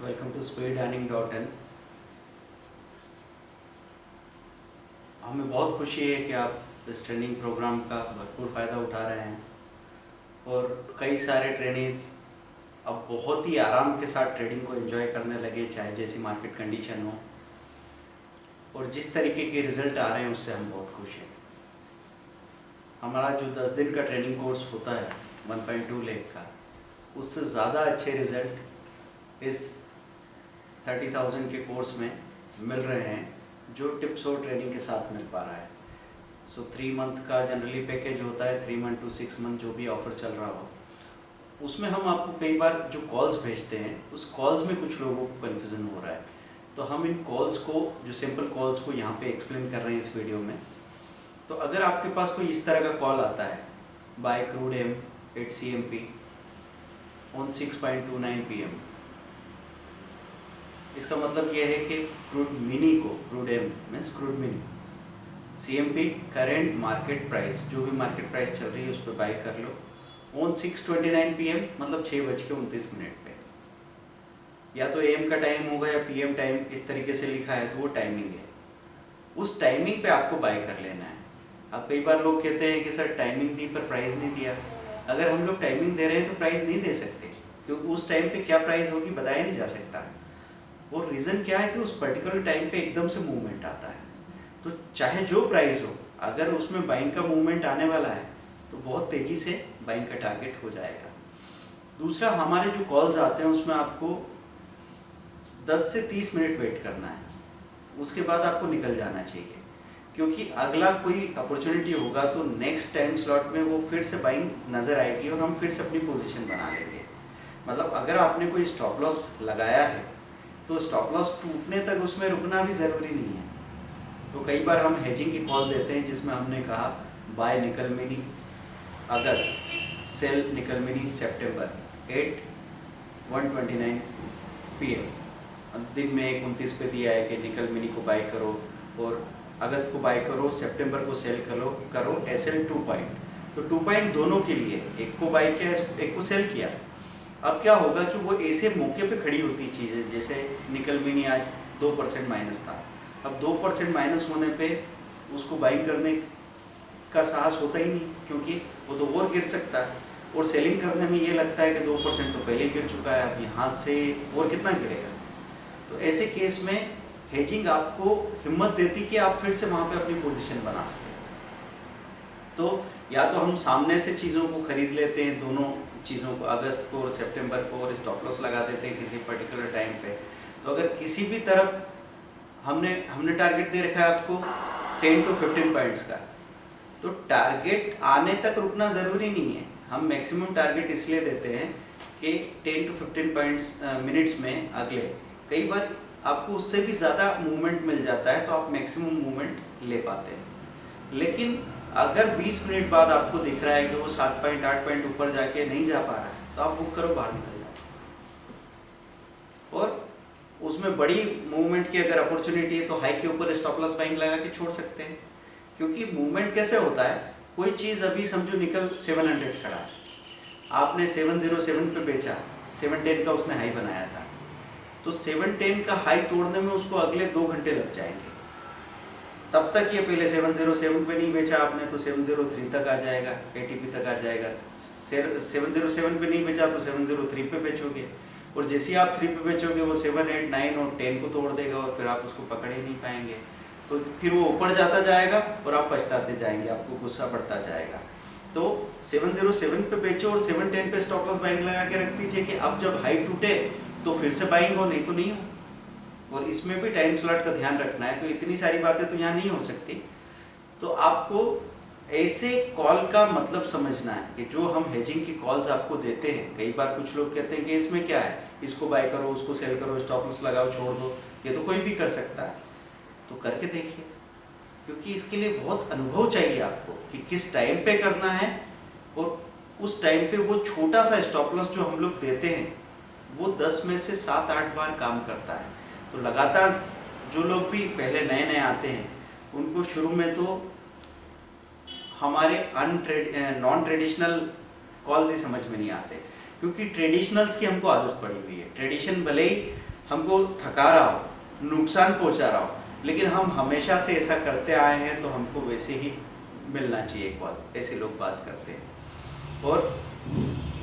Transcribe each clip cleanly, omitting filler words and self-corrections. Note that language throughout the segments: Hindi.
Welcome to speedearning.in। हमें बहुत खुशी है कि आप इस ट्रेनिंग प्रोग्राम का भरपूर फ़ायदा उठा रहे हैं और कई सारे ट्रेनीज अब बहुत ही आराम के साथ ट्रेडिंग को एंजॉय करने लगे, चाहे जैसी मार्केट कंडीशन हो। और जिस तरीके के रिज़ल्ट आ रहे हैं उससे हम बहुत खुश हैं। हमारा जो 10 दिन का ट्रेनिंग कोर्स होता है 1.2 लाख का, उससे ज़्यादा अच्छे रिज़ल्ट इस 30,000 के कोर्स में मिल रहे हैं जो टिप्स और ट्रेनिंग के साथ मिल पा रहा है। 3 मंथ का जनरली पैकेज होता है, 3 मंथ टू 6 मंथ जो भी ऑफ़र चल रहा हो, उसमें हम आपको कई बार जो कॉल्स भेजते हैं उस कॉल्स में कुछ लोगों को कन्फ्यूज़न हो रहा है। तो हम इन कॉल्स को, जो सिंपल कॉल्स को यहाँ पे एक्सप्लेन कर रहे हैं इस वीडियो में। तो अगर आपके पास कोई इस तरह का कॉल आता है, buy crude M at CMP on 6.29 PM, इसका मतलब यह है कि क्रूड मिनी को, crude M means crude mini, CMP current market price, जो भी मार्केट प्राइस चल रही है उस पर बाई कर लो ऑन 6:29 PM, मतलब 6:29 पे। या तो AM का टाइम होगा या PM टाइम, इस तरीके से लिखा है तो वो टाइमिंग है। उस टाइमिंग पे आपको बाई कर लेना है। अब कई बार लोग कहते हैं कि सर टाइमिंग दी पर प्राइस नहीं दिया। अगर हम लोग टाइमिंग दे रहे हैं तो प्राइस नहीं दे सकते, क्योंकि उस टाइम पे क्या प्राइस होगी बताया नहीं जा सकता। और रीज़न क्या है कि उस पर्टिकुलर टाइम पे एकदम से मूवमेंट आता है। तो चाहे जो प्राइस हो, अगर उसमें बाइंग का मूवमेंट आने वाला है तो बहुत तेज़ी से बाइंग का टारगेट हो जाएगा। दूसरा, हमारे जो कॉल्स आते हैं उसमें आपको 10 से 30 मिनट वेट करना है, उसके बाद आपको निकल जाना चाहिए, क्योंकि अगला कोई अपॉर्चुनिटी होगा तो नेक्स्ट टाइम स्लॉट में वो फिर से बाइंग नज़र आएगी और हम फिर से अपनी पोजीशन बना लेंगे। मतलब अगर आपने कोई स्टॉप लॉस लगाया है तो स्टॉप लॉस टूटने तक उसमें रुकना भी ज़रूरी नहीं है। तो कई बार हम हेजिंग की कॉल देते हैं जिसमें हमने कहा बाय निकल मिनी अगस्त, सेल निकल मिनी सितंबर 8:129 PM। दिन में 29 पे दिया है कि निकल मिनी को बाय करो और अगस्त को बाय करो, सितंबर को सेल करो SL 2 पॉइंट। तो 2 पॉइंट दोनों के लिए, एक को बाय किया, एक को सेल किया। अब क्या होगा कि वो ऐसे मौके पे खड़ी होती चीज़ें, जैसे निकल मिनी आज 2% माइनस था। अब 2% माइनस होने पे उसको बाइंग करने का साहस होता ही नहीं, क्योंकि वो तो और गिर सकता है। और सेलिंग करने में ये लगता है कि 2% तो पहले ही गिर चुका है, अब यहाँ से और कितना गिरेगा। तो ऐसे केस में हेजिंग आपको हिम्मत देती कि आप फिर से वहाँ पे अपनी पोजीशन बना सकें। तो या तो हम सामने से चीज़ों को खरीद लेते हैं, दोनों चीज़ों को, अगस्त को और सितंबर को, और स्टॉप लॉस लगा देते हैं किसी पर्टिकुलर टाइम पे। तो अगर किसी भी तरफ हमने टारगेट दे रखा है आपको 10 to 15 पॉइंट्स का, तो टारगेट आने तक रुकना ज़रूरी नहीं है। हम मैक्सिमम टारगेट इसलिए देते हैं कि 10 to 15 पॉइंट्स मिनट्स में अगले, कई बार आपको उससे भी ज़्यादा मूवमेंट मिल जाता है तो आप मैक्सिमम मूवमेंट ले पाते हैं। लेकिन अगर 20 मिनट बाद आपको दिख रहा है कि वो 7 पॉइंट 8 पॉइंट ऊपर जाके नहीं जा पा रहा है, तो आप बुक करो, बाहर निकल जाओ। और उसमें बड़ी मूवमेंट की अगर अपॉर्चुनिटी है तो हाई के ऊपर स्टॉप लॉस बाइंग लगा के छोड़ सकते हैं। क्योंकि मूवमेंट कैसे होता है, कोई चीज़ अभी समझो निकल 700 खड़ा है, आपने 707 पे बेचा, 710 का उसने हाई बनाया था, तो 710 का हाई तोड़ने में उसको अगले 2 घंटे लग जाएंगे। तब तक ये पहले 707 पे नहीं बेचा आपने तो 703 तक आ जाएगा, ATP तक आ जाएगा। 707 पे नहीं बेचा तो 703 पे बेचोगे, और जैसे ही आप 3 पे बेचोगे वो 7, 8, 9 और 10 को तोड़ देगा और फिर आप उसको पकड़ ही नहीं पाएंगे। तो फिर वो ऊपर जाता जाएगा और आप पछताते जाएंगे, आपको गुस्सा बढ़ता जाएगा। तो 707 पे बेचो और 710 पे स्टॉप लॉस बाइंग लगा के रख दीजिए कि अब जब हाई टूटे तो फिर से बाइंग हो, नहीं तो नहीं हो। और इसमें भी टाइम स्लॉट का ध्यान रखना है, तो इतनी सारी बातें तो यहाँ नहीं हो सकती। तो आपको ऐसे कॉल का मतलब समझना है कि जो हम हेजिंग की कॉल्स आपको देते हैं, कई बार कुछ लोग कहते हैं कि इसमें क्या है, इसको बाय करो, उसको सेल करो, स्टॉप लॉस लगाओ, छोड़ दो, ये तो कोई भी कर सकता है। तो करके देखिए, क्योंकि इसके लिए बहुत अनुभव चाहिए आपको कि किस टाइम पे करना है, और उस टाइम पे वो छोटा सा स्टॉप लॉस जो हम लोग देते हैं वो 10 में से 7-8 बार काम करता है। तो लगातार जो लोग भी पहले नए नए आते हैं उनको शुरू में तो हमारे नॉन ट्रेडिशनल कॉल्स ही समझ में नहीं आते, क्योंकि ट्रेडिशनल्स की हमको आदत पड़ी हुई है। ट्रेडिशन भले ही हमको थका रहा हो, नुकसान पहुंचा रहा हो, लेकिन हम हमेशा से ऐसा करते आए हैं तो हमको वैसे ही मिलना चाहिए कॉल, ऐसे लोग बात करते हैं। और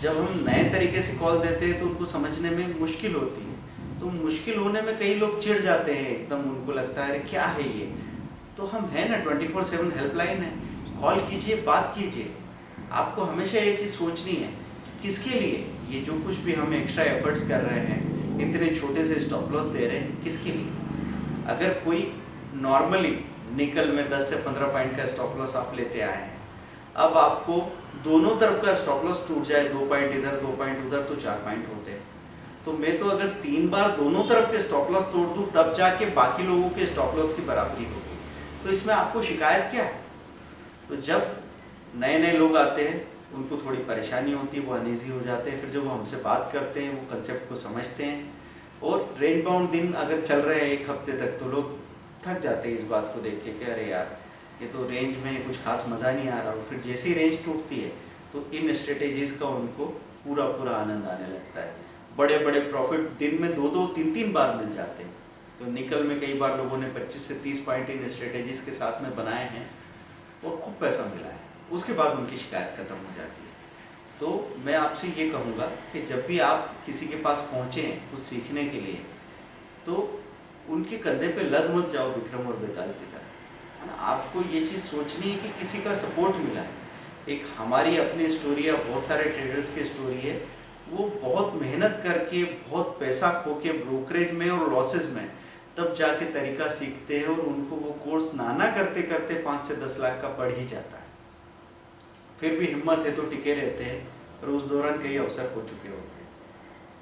जब हम नए तरीके से कॉल देते हैं तो उनको समझने में मुश्किल होती है, तो मुश्किल होने में कई लोग चिढ़ जाते हैं एकदम, उनको लगता है अरे क्या है ये। तो हम है ना 24/7 हेल्पलाइन है, कॉल कीजिए, बात कीजिए। आपको हमेशा ये चीज़ सोचनी है कि किसके लिए ये जो कुछ भी हम एक्स्ट्रा एफर्ट्स कर रहे हैं, इतने छोटे से स्टॉप लॉस दे रहे हैं, किसके लिए। अगर कोई नॉर्मली निकल में 10 से 15 पॉइंट का स्टॉप लॉस आप लेते आए हैं, अब आपको दोनों तरफ का स्टॉप लॉस टूट जाए, 2 पॉइंट इधर 2 पॉइंट उधर, तो 4 पॉइंट होते हैं। तो मैं तो अगर 3 बार दोनों तरफ के स्टॉप लॉस तोड़ दूं तब जाके बाकी लोगों के स्टॉप लॉस की बराबरी होगी। तो इसमें आपको शिकायत क्या है। तो जब नए नए लोग आते हैं उनको थोड़ी परेशानी होती है, वो अनईजी हो जाते हैं, फिर जब वो हमसे बात करते हैं वो कंसेप्ट को समझते हैं। और रेंज बाउंड दिन अगर चल रहे हैं 1 हफ्ते तक तो लोग थक जाते हैं इस बात को देख के कि अरे यार ये तो रेंज में कुछ खास मज़ा नहीं आ रहा। और फिर जैसे ही रेंज टूटती है तो इन स्ट्रेटेजीज़ का उनको पूरा आनंद आने लगता है। बड़े बड़े प्रॉफिट दिन में 2-2, 3-3 बार मिल जाते हैं। तो निकल में कई बार लोगों ने 25 से 30 पॉइंट इन स्ट्रेटेजीज़ के साथ में बनाए हैं और खूब पैसा मिला है। उसके बाद उनकी शिकायत खत्म हो जाती है। तो मैं आपसे ये कहूँगा कि जब भी आप किसी के पास पहुँचें कुछ सीखने के लिए, तो उनके कंधे पे लद मत जाओ विक्रम और बेताल की तरह, है ना। आपको ये चीज़ सोचनी है कि किसी का सपोर्ट मिला है। एक हमारी अपनी स्टोरी है, बहुत सारे ट्रेडर्स की स्टोरी है, वो बहुत मेहनत करके बहुत पैसा खो के ब्रोकरेज में और लॉसेस में तब जाके तरीका सीखते हैं और उनको वो कोर्स ना करते करते 5 से 10 लाख का पड़ ही जाता है। फिर भी हिम्मत है तो टिके रहते हैं, और उस दौरान कई अवसर खो चुके होते हैं।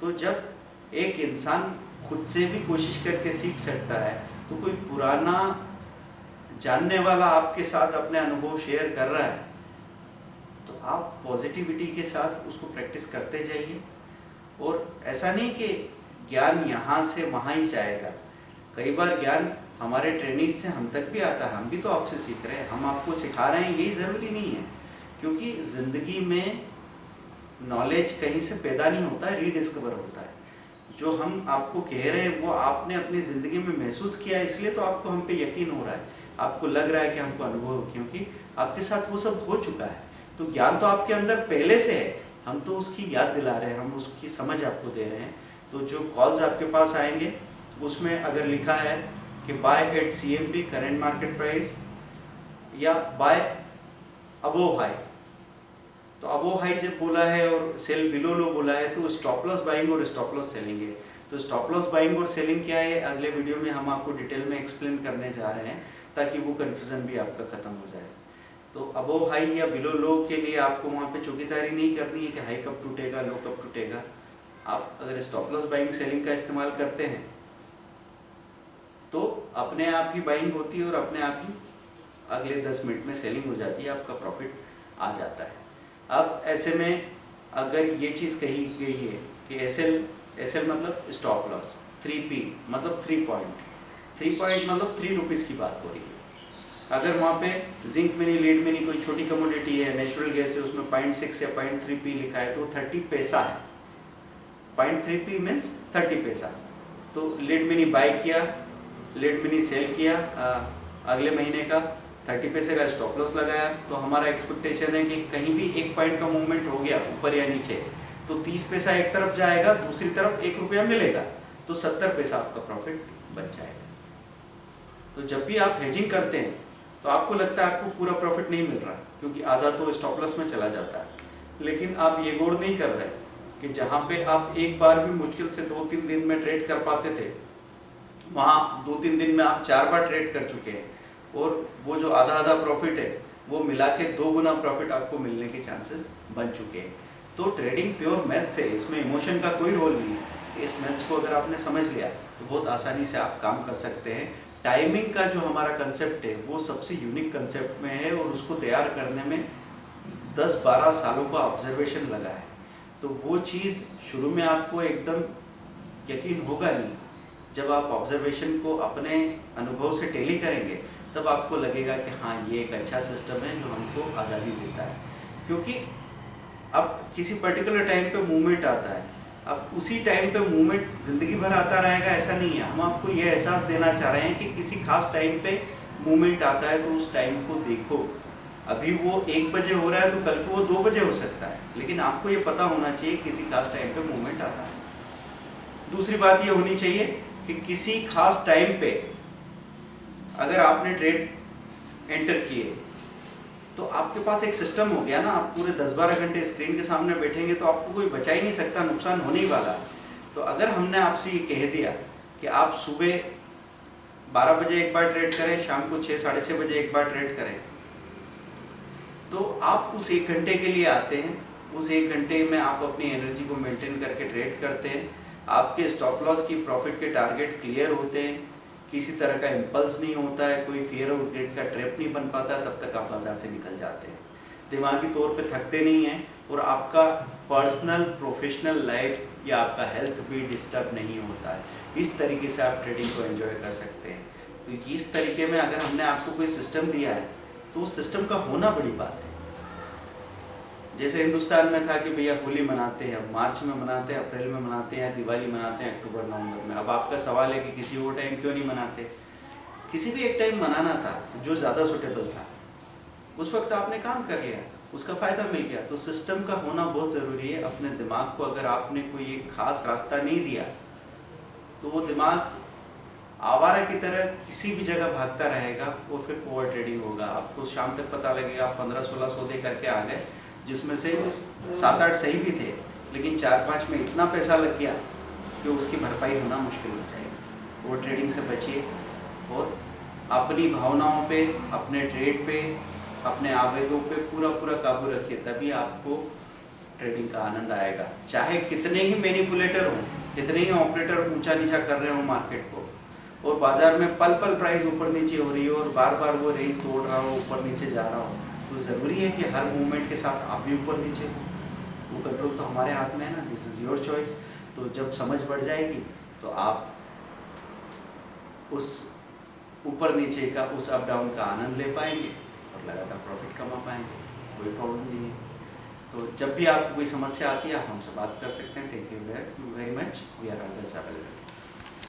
तो जब एक इंसान खुद से भी कोशिश करके सीख सकता है, तो कोई पुराना जानने वाला आपके साथ अपने अनुभव शेयर कर रहा है, तो आप पॉजिटिविटी के साथ उसको प्रैक्टिस करते जाइए। और ऐसा नहीं कि ज्ञान यहाँ से वहाँ ही जाएगा। कई बार ज्ञान हमारे ट्रेनिंग से हम तक भी आता है, हम भी तो आपसे सीख रहे हैं, हम आपको सिखा रहे हैं, यही ज़रूरी नहीं है। क्योंकि ज़िंदगी में नॉलेज कहीं से पैदा नहीं होता है, रीडिस्कवर होता है। जो हम आपको कह रहे हैं वो आपने अपनी ज़िंदगी में महसूस किया है, इसलिए तो आपको हम पे यकीन हो रहा है, आपको लग रहा है कि हमको अनुभव, क्योंकि आपके साथ वो सब हो चुका है। तो ज्ञान तो आपके अंदर पहले से है, हम तो उसकी याद दिला रहे हैं, हम उसकी समझ आपको दे रहे हैं। तो जो कॉल्स आपके पास आएंगे उसमें अगर लिखा है कि buy at CMP current market price या बाय अबोव हाई, तो अबोव हाई जब बोला है और सेल बिलो लो बोला है तो स्टॉप लॉस बाइंग और स्टॉप लॉस सेलिंग है। तो स्टॉप लॉस बाइंग और सेलिंग क्या है, अगले वीडियो में हम आपको डिटेल में एक्सप्लेन करने जा रहे हैं, ताकि वो कन्फ्यूज़न भी आपका ख़त्म हो जाए। तो अबोव हाई या बिलो लो के लिए आपको वहाँ पे चौकीदारी नहीं करनी है कि हाई कब टूटेगा, लो कब टूटेगा। आप अगर स्टॉप लॉस बाइंग सेलिंग का इस्तेमाल करते हैं तो अपने आप ही बाइंग होती है और अपने आप ही अगले 10 मिनट में सेलिंग हो जाती है, आपका प्रॉफिट आ जाता है। अब ऐसे में अगर ये चीज़ कही गई है कि एसएल मतलब स्टॉप लॉस, 3P मतलब 3 पॉइंट मतलब 3 रुपीज़ की बात हो रही है। अगर वहाँ पे जिंक मिनी, लीड मिनी कोई छोटी कमोडिटी है, नेचुरल गैस है, उसमें 0.6 या 0.3P लिखा है तो 30 पैसा है। 0.3P मीन्स 30 पैसा। तो लीड मिनी बाय किया, लीड मिनी सेल किया, अगले महीने का 30 पैसे का स्टॉप लॉस लगाया, तो हमारा एक्सपेक्टेशन है कि कहीं भी 1 पॉइंट का मूवमेंट हो गया ऊपर या नीचे तो 30 पैसा एक तरफ जाएगा, दूसरी तरफ 1 रुपया मिलेगा, तो 70 पैसा आपका प्रॉफिट बच जाएगा। तो जब भी आप हेजिंग करते हैं तो आपको लगता है आपको पूरा प्रॉफिट नहीं मिल रहा, क्योंकि आधा तो स्टॉप लॉस में चला जाता है, लेकिन आप ये गौर नहीं कर रहे कि जहाँ पे आप एक बार भी मुश्किल से 2-3 दिन में ट्रेड कर पाते थे, वहाँ 2-3 दिन में आप 4 बार ट्रेड कर चुके हैं, और वो जो आधा प्रॉफिट है वो मिला के 2 गुना प्रॉफिट आपको मिलने के चांसेस बन चुके हैं। तो ट्रेडिंग प्योर मैथ्स है, इसमें इमोशन का कोई रोल नहीं है। इस मैथ्स को अगर आपने समझ लिया तो बहुत आसानी से आप काम कर सकते हैं। टाइमिंग का जो हमारा कंसेप्ट है वो सबसे यूनिक कंसेप्ट में है, और उसको तैयार करने में 10-12 सालों का ऑब्जर्वेशन लगा है। तो वो चीज़ शुरू में आपको एकदम यकीन होगा नहीं, जब आप ऑब्जर्वेशन को अपने अनुभव से टेली करेंगे तब आपको लगेगा कि हाँ ये एक अच्छा सिस्टम है जो हमको आज़ादी देता है। क्योंकि अब किसी पर्टिकुलर टाइम पे मूवमेंट आता है, अब उसी टाइम पे मूवमेंट ज़िंदगी भर आता रहेगा ऐसा नहीं है। हम आपको ये एहसास देना चाह रहे हैं कि किसी खास टाइम पे मूवमेंट आता है तो उस टाइम को देखो। अभी वो 1 बजे हो रहा है तो कल को वो 2 बजे हो सकता है, लेकिन आपको ये पता होना चाहिए किसी खास टाइम पे मूवमेंट आता है। दूसरी बात ये होनी चाहिए कि किसी खास टाइम पे अगर आपने ट्रेड एंटर किए तो आपके पास एक सिस्टम हो गया ना। आप पूरे 10-12 घंटे स्क्रीन के सामने बैठेंगे तो आपको कोई बचा ही नहीं सकता, नुकसान होने ही वाला है। तो अगर हमने आपसे ये कह दिया कि आप सुबह 12 बजे एक बार ट्रेड करें, शाम को 6-6:30 बजे एक बार ट्रेड करें, तो आप उस 1 घंटे के लिए आते हैं। उस 1 घंटे में आप अपनी एनर्जी को मेंटेन करके ट्रेड करते हैं। आपके स्टॉप लॉस की प्रॉफिट के टारगेट क्लियर होते हैं, किसी तरह का इम्पल्स नहीं होता है, कोई फियर और ग्रेड का ट्रैप नहीं बन पाता, तब तक आप बाज़ार से निकल जाते हैं। दिमागी तौर पे थकते नहीं हैं और आपका पर्सनल प्रोफेशनल लाइफ या आपका हेल्थ भी डिस्टर्ब नहीं होता है। इस तरीके से आप ट्रेडिंग को एंजॉय कर सकते हैं। तो इस तरीके में अगर हमने आपको कोई सिस्टम दिया है तो उस सिस्टम का होना बड़ी बात है। जैसे हिंदुस्तान में था कि भैया होली मनाते हैं, मार्च में मनाते हैं, अप्रैल में मनाते हैं, दिवाली मनाते हैं अक्टूबर नवंबर में। अब आपका सवाल है कि किसी और टाइम क्यों नहीं मनाते? किसी भी एक टाइम मनाना था जो ज़्यादा सूटेबल था, उस वक्त आपने काम कर लिया, उसका फ़ायदा मिल गया। तो सिस्टम का होना बहुत ज़रूरी है। अपने दिमाग को अगर आपने कोई एक ख़ास रास्ता नहीं दिया तो वो दिमाग आवारा की तरह किसी भी जगह भागता रहेगा और फिर ओवर ट्रेडिंग होगा। आपको शाम तक पता लगेगा आप 15-16 सौदे करके आ गए, जिसमें से 7-8 सही भी थे, लेकिन 4-5 में इतना पैसा लग गया कि उसकी भरपाई होना मुश्किल हो जाएगी। ओवर ट्रेडिंग से बचिए और अपनी भावनाओं पे, अपने ट्रेड पे, अपने आवेगों पे पूरा काबू रखिए, तभी आपको ट्रेडिंग का आनंद आएगा। चाहे कितने ही मैनिपुलेटर हों, कितने ही ऑपरेटर ऊंचा नीचा कर रहे हो मार्केट को, और बाजार में पल पल प्राइस ऊपर नीचे हो रही हो और बार बार वो रेंज तोड़ रहा हो, ऊपर नीचे जा रहा हो, तो ज़रूरी है कि हर मूवमेंट के साथ आप भी ऊपर नीचे हो। वो कंट्रोल तो हमारे हाथ में है ना, दिस इज़ योर चॉइस। तो जब समझ बढ़ जाएगी तो आप उस ऊपर नीचे का, उस अप डाउन का आनंद ले पाएंगे और लगातार प्रॉफिट कमा पाएंगे। कोई प्रॉब्लम नहीं है। तो जब भी आपको कोई समस्या आती है आप हमसे बात कर सकते हैं। Thank you very much, we are always available.